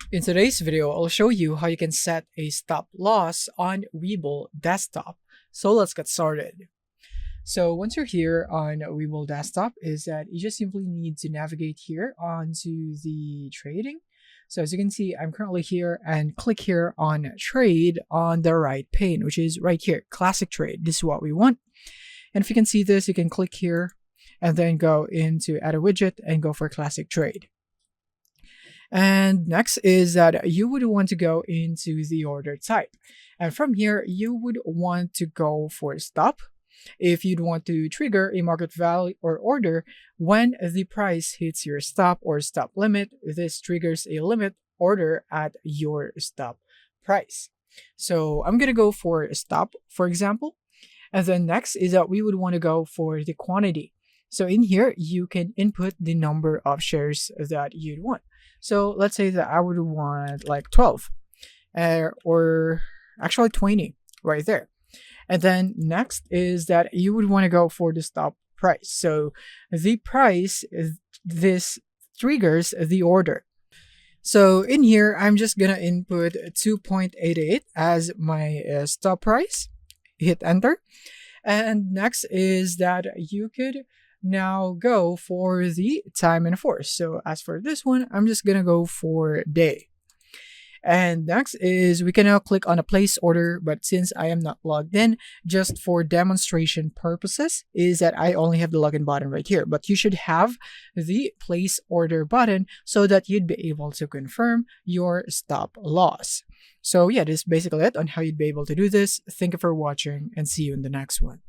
In today's video, I'll show you how you can set a stop loss on Webull desktop. So let's get started. So once you're here on Webull desktop, is that you just simply need to navigate here onto the trading. So as you can see, I'm currently here and click here on trade on the right pane, which is right here, classic trade. This is what we want. And if you can see this, you can click here and then go into add a widget and go for classic trade. And next is that you would want to go into the order type. And from here, you would want to go for stop if you'd want to trigger a market value or order when the price hits your stop or stop limit. This triggers a limit order at your stop price. So I'm going to go for stop, for example. And then next is that we would want to go for the quantity. So in here, you can input the number of shares that you'd want. So let's say that I would want like 12 or actually 20 right there. And then next is that you would want to go for the stop price. So the price, this triggers the order. So in here, I'm just going to input 2.88 as my stop price. Hit enter. And next is that you could now go for the time and force. So as for this one, I'm just gonna go for day. And next is we can now click on a place order, but since I am not logged in, just for demonstration purposes, is that I only have the login button right here, but you should have the place order button so that you'd be able to confirm your stop loss. So yeah, this is basically it on how you'd be able to do this. Thank you for watching and see you in the next one.